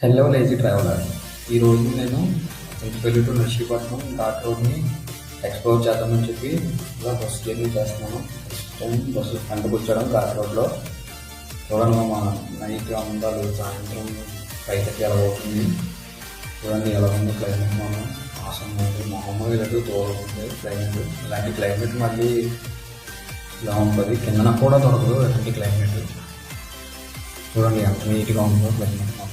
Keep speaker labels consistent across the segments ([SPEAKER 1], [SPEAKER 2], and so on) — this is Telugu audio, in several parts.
[SPEAKER 1] Hello lazy traveller. ఈరోజు నేను చింతపల్లి టు నర్సీపట్నం ఘాట్ రోడ్ని ఎక్స్ప్లోర్ చేద్దామని చెప్పి ఇలా బస్సు జర్నీ చేస్తున్నాను. ఫస్ట్ టైం బస్సు కంటకు వచ్చాడం ఘాట్ రోడ్లో. చూడండి మా నైట్ అందాలు సాయంత్రం 5:30 ఎలా అవుతుంది. చూడండి ఎలా ఉంది క్లైమేట్. మనం ఆసం ఉంది, మామూలుగా లేదు, దూరం ఉంది క్లైమేట్. ఇలాంటి క్లైమేట్ మళ్ళీ ఇలా ఉంటుంది, కిందన కూడా దొరకదు ఇలాంటి క్లైమేట్. చూడండి ఎంత నీట్గా ఉందో క్లైమేట్ మాత్రం.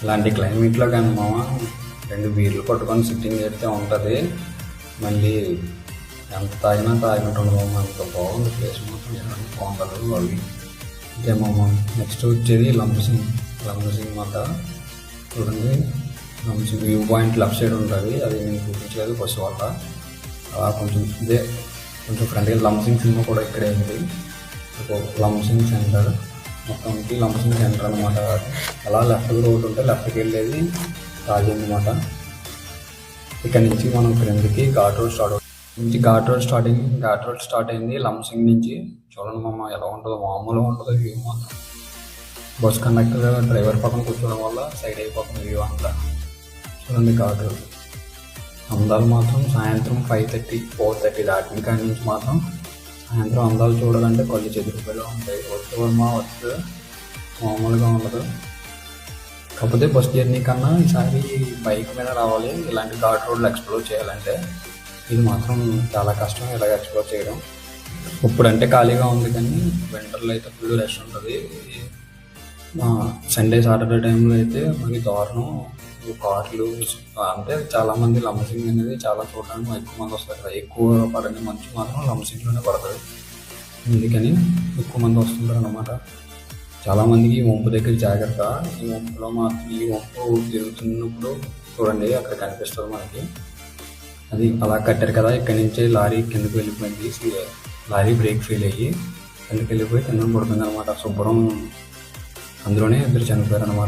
[SPEAKER 1] ఇలాంటి క్లైమేట్లో కానీ మామ 2 బీర్లు పట్టుకొని సిట్టింగ్ చేస్తే ఉంటుంది. మళ్ళీ ఎంత తాగినా తాగినట్టు ఉండదు. అంత బాగుంది ప్లేస్ మాత్రం. కొండలు అవి అంతే మామ. నెక్స్ట్ వచ్చేది లంబసింగ్ మాట. చూడండి, Lambasingi view point left side ఉంటుంది. అది నేను చూపించలేదు బస్సు వల్ల. అలా కొంచెం ఫ్రంట్గా లంబసింగ్ సినిమా కూడా ఇక్కడే ఉంది. లంబసింగ్ సెంటర్ మొత్తానికి లంబసింగ్ సెంటర్ అనమాట. అలా లెఫ్ట్ రోడ్ ఉంటే లెఫ్ట్కి వెళ్ళేది రాజీ అనమాట. ఇక్కడ నుంచి మనం క్రిందికి ఘాట్ రోడ్ స్టార్ట్ అయింది లంబసింగ్ నుంచి. చూడండి మామ ఎలా ఉంటుందో, మామూలుగా ఉంటుంది వ్యూ మాత్రం. బస్ కండక్టర్ డ్రైవర్ పక్కన కూర్చోవడం వల్ల సైడ్ అయిపోతుంది వ్యూ అంతా. చూడండి ఘాట్ రోడ్ అందాలు మాత్రం. సాయంత్రం 5:30, 4:30 దాటిన కాడి నుంచి మాత్రం సాయంత్రం అందాలు చూడాలంటే కళ్ళు చెదిరిపోయేలా ఉంటాయి. వస్తే మామూలుగా ఉండదు. కాకపోతే బస్ జర్నీ కన్నా ఈసారి బైక్ మీద రావాలి ఇలాంటి ఘాట్ రోడ్లు ఎక్స్ప్లోర్ చేయాలంటే. ఇది మాత్రం చాలా కష్టం ఇలాగ ఎక్స్ప్లోర్ చేయడం. ఇప్పుడంటే ఖాళీగా ఉంది, కానీ వింటర్లో అయితే ఫుల్ రష్ ఉంటుంది. సండే సాటర్డే టైంలో అయితే మనకి దారుణం. కార్లు అంటే చాలామంది లంబసింగ్ అనేది చాలా చూడడానికి ఎక్కువ మంది వస్తారు కదా. ఎక్కువ పడని మంచు మాత్రం లంబసింగ్లోనే పడుతుంది. అందుకని ఎక్కువ మంది వస్తుంటారు అన్నమాట. చాలామందికి ఈ వంపు దగ్గర జాగ్రత్త. ఈ వంపు తిరుగుతున్నప్పుడు చూడండి అక్కడ కనిపిస్తుంది మనకి. అది అలా కట్టారు కదా, ఇక్కడి నుంచే లారీ కిందకి వెళ్ళిపోయింది. లారీ బ్రేక్ ఫెయిల్ అయ్యి కిందకి వెళ్ళిపోయి కింద పడుతుంది అనమాట. శుభ్రం అందులోనే 2 చనిపోయారు అనమాట.